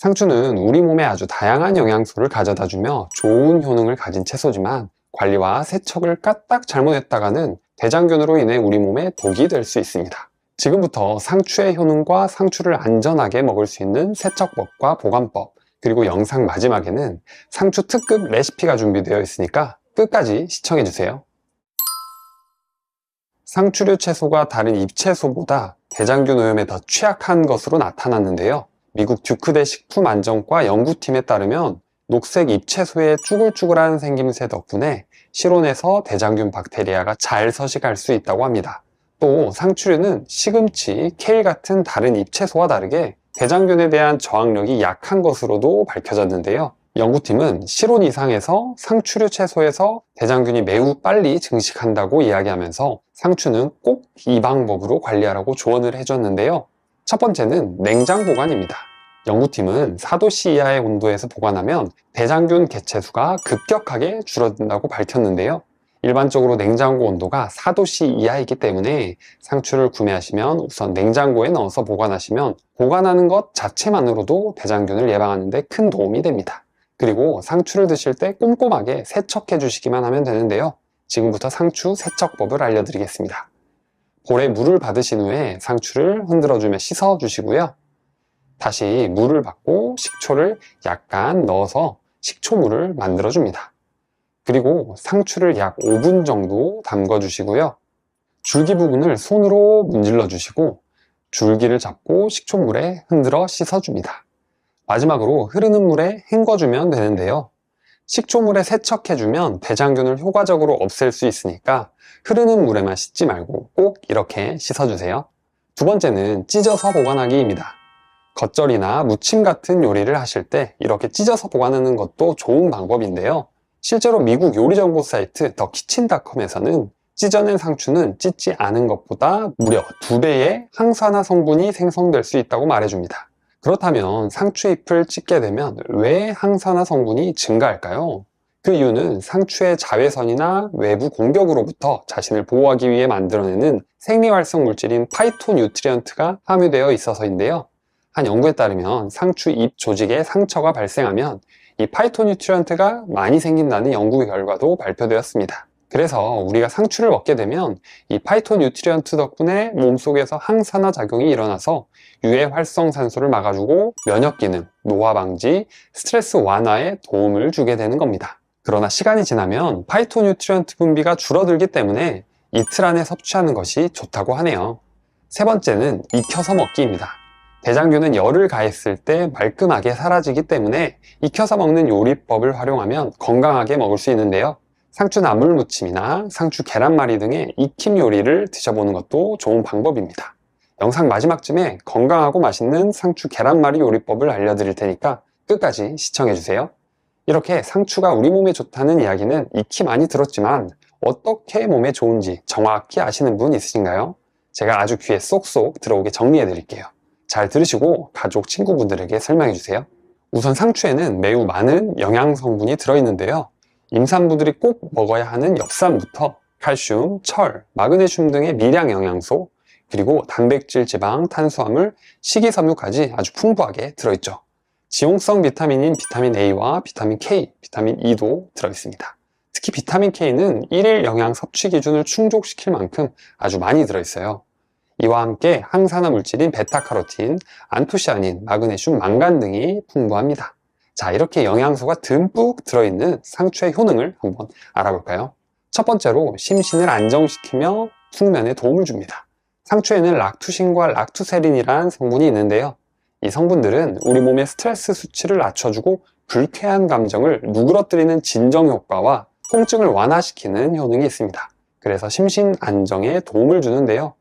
상추는 우리 몸에 아주 다양한 영양소를 가져다주며 좋은 효능을 가진 채소지만 관리와 세척을 까딱 잘못했다가는 대장균으로 인해 우리 몸에 독이 될 수 있습니다. 지금부터 상추의 효능과 상추를 안전하게 먹을 수 있는 세척법과 보관법, 그리고 영상 마지막에는 상추 특급 레시피가 준비되어 있으니까 끝까지 시청해주세요. 상추류 채소가 다른 잎채소보다 대장균 오염에 더 취약한 것으로 나타났는데요. 미국 듀크대 식품안전과 연구팀에 따르면 녹색 잎채소의 쭈글쭈글한 생김새 덕분에 실온에서 대장균 박테리아가 잘 서식할 수 있다고 합니다. 또 상추류는 시금치, 케일 같은 다른 잎채소와 다르게 대장균에 대한 저항력이 약한 것으로도 밝혀졌는데요. 연구팀은 실온 이상에서 상추류 채소에서 대장균이 매우 빨리 증식한다고 이야기하면서 상추는 꼭 이 방법으로 관리하라고 조언을 해줬는데요. 첫 번째는 냉장 보관입니다. 연구팀은 4도씨 이하의 온도에서 보관하면 대장균 개체수가 급격하게 줄어든다고 밝혔는데요. 일반적으로 냉장고 온도가 4도씨 이하이기 때문에 상추를 구매하시면 우선 냉장고에 넣어서 보관하시면 보관하는 것 자체만으로도 대장균을 예방하는 데 큰 도움이 됩니다. 그리고 상추를 드실 때 꼼꼼하게 세척해 주시기만 하면 되는데요. 지금부터 상추 세척법을 알려드리겠습니다. 볼에 물을 받으신 후에 상추를 흔들어주며 씻어 주시고요. 다시 물을 받고 식초를 약간 넣어서 식초물을 만들어 줍니다. 그리고 상추를 약 5분 정도 담궈 주시고요. 줄기 부분을 손으로 문질러 주시고 줄기를 잡고 식초물에 흔들어 씻어 줍니다. 마지막으로 흐르는 물에 헹궈주면 되는데요. 식초물에 세척해주면 대장균을 효과적으로 없앨 수 있으니까 흐르는 물에만 씻지 말고 꼭 이렇게 씻어주세요. 두 번째는 찢어서 보관하기입니다. 겉절이나 무침 같은 요리를 하실 때 이렇게 찢어서 보관하는 것도 좋은 방법인데요. 실제로 미국 요리 정보 사이트 더키친닷컴에서는 찢어낸 상추는 찢지 않은 것보다 무려 2배의 항산화 성분이 생성될 수 있다고 말해줍니다. 그렇다면 상추잎을 찢게 되면 왜 항산화 성분이 증가할까요? 그 이유는 상추의 자외선이나 외부 공격으로부터 자신을 보호하기 위해 만들어내는 생리활성 물질인 파이토뉴트리언트가 함유되어 있어서인데요. 한 연구에 따르면 상추 잎 조직에 상처가 발생하면 이 파이토뉴트리언트가 많이 생긴다는 연구 결과도 발표되었습니다. 그래서 우리가 상추를 먹게 되면 이 파이토뉴트리언트 덕분에 몸속에서 항산화 작용이 일어나서 유해 활성산소를 막아주고 면역 기능, 노화 방지, 스트레스 완화에 도움을 주게 되는 겁니다. 그러나 시간이 지나면 파이토뉴트리언트 분비가 줄어들기 때문에 이틀 안에 섭취하는 것이 좋다고 하네요. 세 번째는 익혀서 먹기입니다. 대장균은 열을 가했을 때 말끔하게 사라지기 때문에 익혀서 먹는 요리법을 활용하면 건강하게 먹을 수 있는데요. 상추 나물 무침이나 상추 계란말이 등의 익힘 요리를 드셔보는 것도 좋은 방법입니다. 영상 마지막쯤에 건강하고 맛있는 상추 계란말이 요리법을 알려드릴 테니까 끝까지 시청해주세요. 이렇게 상추가 우리 몸에 좋다는 이야기는 익히 많이 들었지만 어떻게 몸에 좋은지 정확히 아시는 분 있으신가요? 제가 아주 귀에 쏙쏙 들어오게 정리해드릴게요. 잘 들으시고 가족, 친구분들에게 설명해주세요. 우선 상추에는 매우 많은 영양 성분이 들어있는데요. 임산부들이 꼭 먹어야 하는 엽산부터 칼슘, 철, 마그네슘 등의 미량 영양소, 그리고 단백질, 지방, 탄수화물, 식이섬유까지 아주 풍부하게 들어있죠. 지용성 비타민인 비타민 A와 비타민 K, 비타민 E도 들어있습니다. 특히 비타민 K는 일일 영양 섭취 기준을 충족시킬 만큼 아주 많이 들어있어요. 이와 함께 항산화 물질인 베타카로틴, 안토시아닌, 마그네슘, 망간 등이 풍부합니다. 자, 이렇게 영양소가 듬뿍 들어있는 상추의 효능을 한번 알아볼까요? 첫 번째로 심신을 안정시키며 숙면에 도움을 줍니다. 상추에는 락투신과 락투세린이라는 성분이 있는데요. 이 성분들은 우리 몸의 스트레스 수치를 낮춰주고 불쾌한 감정을 누그러뜨리는 진정 효과와 통증을 완화시키는 효능이 있습니다. 그래서 심신 안정에 도움을 주는데요.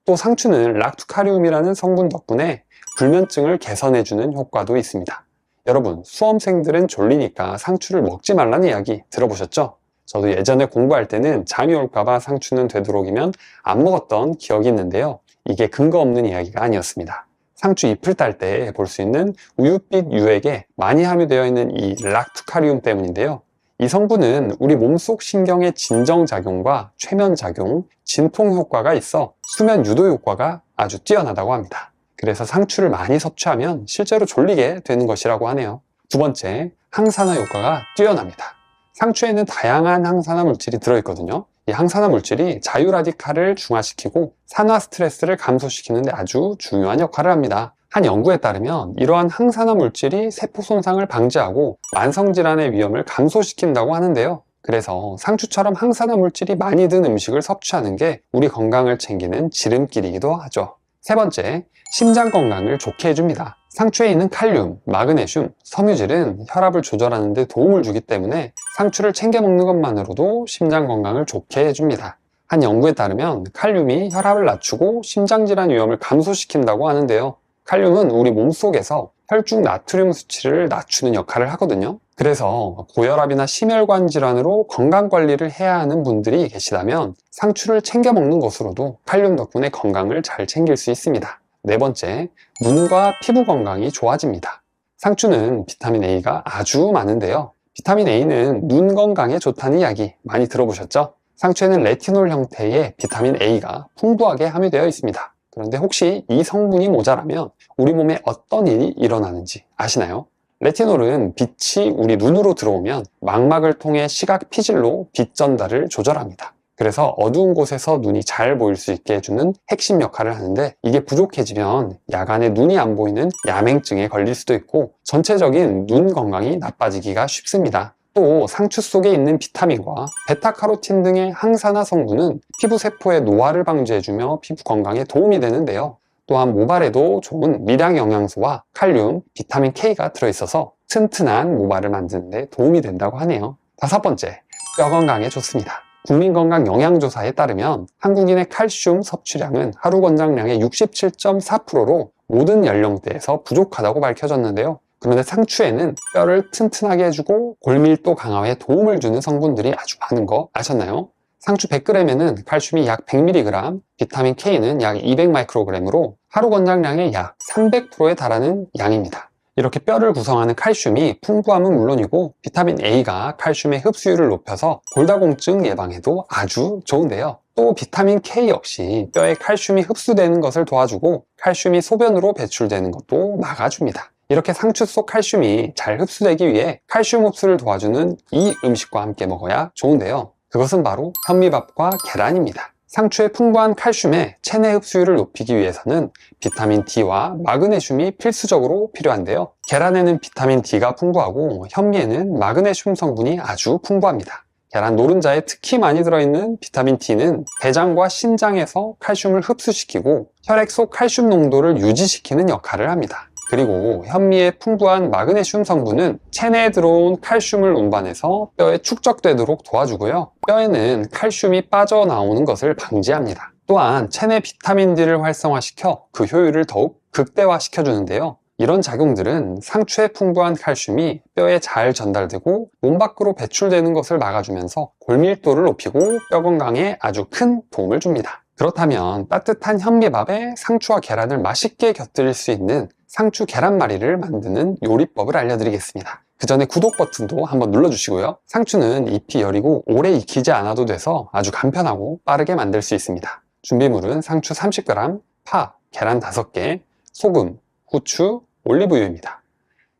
또 상추는 락투카리움이라는 성분 덕분에 불면증을 개선해주는 효과도 있습니다. 여러분, 수험생들은 졸리니까 상추를 먹지 말라는 이야기 들어보셨죠? 저도 예전에 공부할 때는 잠이 올까봐 상추는 되도록이면 안 먹었던 기억이 있는데요. 이게 근거 없는 이야기가 아니었습니다. 상추 잎을 딸 때 볼 수 있는 우윳빛 유액에 많이 함유되어 있는 이 락투카리움 때문인데요. 이 성분은 우리 몸속 신경의 진정작용과 최면작용, 진통 효과가 있어 수면 유도 효과가 아주 뛰어나다고 합니다. 그래서 상추를 많이 섭취하면 실제로 졸리게 되는 것이라고 하네요. 두 번째, 항산화 효과가 뛰어납니다. 상추에는 다양한 항산화 물질이 들어있거든요. 이 항산화 물질이 자유라디칼을 중화시키고 산화 스트레스를 감소시키는 데 아주 중요한 역할을 합니다. 한 연구에 따르면 이러한 항산화 물질이 세포 손상을 방지하고 만성질환의 위험을 감소시킨다고 하는데요. 그래서 상추처럼 항산화 물질이 많이 든 음식을 섭취하는 게 우리 건강을 챙기는 지름길이기도 하죠. 세 번째, 심장 건강을 좋게 해줍니다. 상추에 있는 칼륨, 마그네슘, 섬유질은 혈압을 조절하는 데 도움을 주기 때문에 상추를 챙겨 먹는 것만으로도 심장 건강을 좋게 해줍니다. 한 연구에 따르면 칼륨이 혈압을 낮추고 심장질환 위험을 감소시킨다고 하는데요. 칼륨은 우리 몸속에서 혈중 나트륨 수치를 낮추는 역할을 하거든요. 그래서 고혈압이나 심혈관 질환으로 건강관리를 해야 하는 분들이 계시다면 상추를 챙겨 먹는 것으로도 칼륨 덕분에 건강을 잘 챙길 수 있습니다. 네 번째, 눈과 피부 건강이 좋아집니다. 상추는 비타민 A가 아주 많은데요. 비타민 A는 눈 건강에 좋다는 이야기 많이 들어보셨죠? 상추에는 레티놀 형태의 비타민 A가 풍부하게 함유되어 있습니다. 그런데 혹시 이 성분이 모자라면 우리 몸에 어떤 일이 일어나는지 아시나요? 레티놀은 빛이 우리 눈으로 들어오면 망막을 통해 시각 피질로 빛 전달을 조절합니다. 그래서 어두운 곳에서 눈이 잘 보일 수 있게 해주는 핵심 역할을 하는데, 이게 부족해지면 야간에 눈이 안 보이는 야맹증에 걸릴 수도 있고 전체적인 눈 건강이 나빠지기가 쉽습니다. 또 상추 속에 있는 비타민과 베타카로틴 등의 항산화 성분은 피부 세포의 노화를 방지해주며 피부 건강에 도움이 되는데요. 또한 모발에도 좋은 미량 영양소와 칼륨, 비타민 K가 들어있어서 튼튼한 모발을 만드는 데 도움이 된다고 하네요. 다섯 번째, 뼈 건강에 좋습니다. 국민건강영양조사에 따르면 한국인의 칼슘 섭취량은 하루 권장량의 67.4%로 모든 연령대에서 부족하다고 밝혀졌는데요. 그런데 상추에는 뼈를 튼튼하게 해주고 골밀도 강화에 도움을 주는 성분들이 아주 많은 거 아셨나요? 상추 100g에는 칼슘이 약 100mg, 비타민 K는 약 200μg으로 하루 권장량의 약 300%에 달하는 양입니다. 이렇게 뼈를 구성하는 칼슘이 풍부함은 물론이고 비타민 A가 칼슘의 흡수율을 높여서 골다공증 예방에도 아주 좋은데요. 또 비타민 K 역시 뼈에 칼슘이 흡수되는 것을 도와주고 칼슘이 소변으로 배출되는 것도 막아줍니다. 이렇게 상추 속 칼슘이 잘 흡수되기 위해 칼슘 흡수를 도와주는 이 음식과 함께 먹어야 좋은데요. 그것은 바로 현미밥과 계란입니다. 상추의 풍부한 칼슘의 체내 흡수율을 높이기 위해서는 비타민 D와 마그네슘이 필수적으로 필요한데요. 계란에는 비타민 D가 풍부하고 현미에는 마그네슘 성분이 아주 풍부합니다. 계란 노른자에 특히 많이 들어있는 비타민 D는 대장과 신장에서 칼슘을 흡수시키고 혈액 속 칼슘 농도를 유지시키는 역할을 합니다. 그리고 현미의 풍부한 마그네슘 성분은 체내에 들어온 칼슘을 운반해서 뼈에 축적되도록 도와주고요. 뼈에는 칼슘이 빠져나오는 것을 방지합니다. 또한 체내 비타민 D를 활성화시켜 그 효율을 더욱 극대화시켜주는데요. 이런 작용들은 상추의 풍부한 칼슘이 뼈에 잘 전달되고 몸 밖으로 배출되는 것을 막아주면서 골밀도를 높이고 뼈 건강에 아주 큰 도움을 줍니다. 그렇다면 따뜻한 현미밥에 상추와 계란을 맛있게 곁들일 수 있는 상추 계란말이를 만드는 요리법을 알려드리겠습니다. 그 전에 구독 버튼도 한번 눌러주시고요. 상추는 잎이 여리고 오래 익히지 않아도 돼서 아주 간편하고 빠르게 만들 수 있습니다. 준비물은 상추 30g, 파, 계란 5개, 소금, 후추, 올리브유입니다.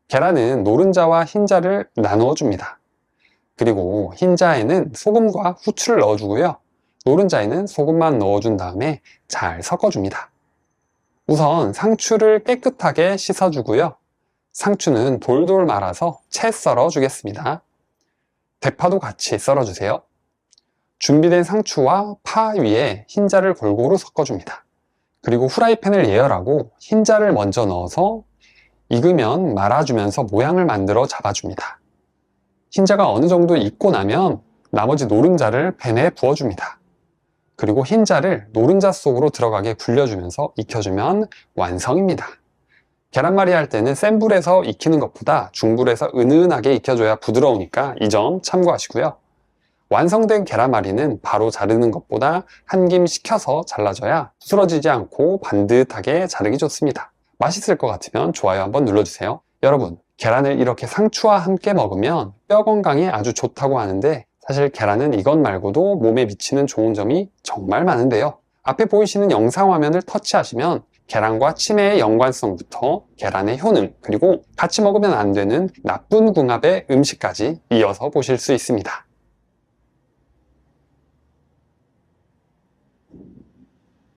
계란은 노른자와 흰자를 나누어 줍니다. 그리고 흰자에는 소금과 후추를 넣어주고요. 노른자에는 소금만 넣어준 다음에 잘 섞어줍니다. 우선 상추를 깨끗하게 씻어주고요. 상추는 돌돌 말아서 채 썰어 주겠습니다. 대파도 같이 썰어주세요. 준비된 상추와 파 위에 흰자를 골고루 섞어줍니다. 그리고 후라이팬을 예열하고 흰자를 먼저 넣어서 익으면 말아주면서 모양을 만들어 잡아줍니다. 흰자가 어느 정도 익고 나면 나머지 노른자를 팬에 부어줍니다. 그리고 흰자를 노른자 속으로 들어가게 굴려주면서 익혀주면 완성입니다. 계란말이 할 때는 센 불에서 익히는 것보다 중불에서 은은하게 익혀줘야 부드러우니까 이 점 참고하시고요. 완성된 계란말이는 바로 자르는 것보다 한 김 식혀서 잘라줘야 부스러지지 않고 반듯하게 자르기 좋습니다. 맛있을 것 같으면 좋아요 한번 눌러주세요. 여러분, 계란을 이렇게 상추와 함께 먹으면 뼈 건강에 아주 좋다고 하는데 사실 계란은 이것 말고도 몸에 미치는 좋은 점이 정말 많은데요. 앞에 보이시는 영상 화면을 터치하시면 계란과 치매의 연관성부터 계란의 효능, 그리고 같이 먹으면 안 되는 나쁜 궁합의 음식까지 이어서 보실 수 있습니다.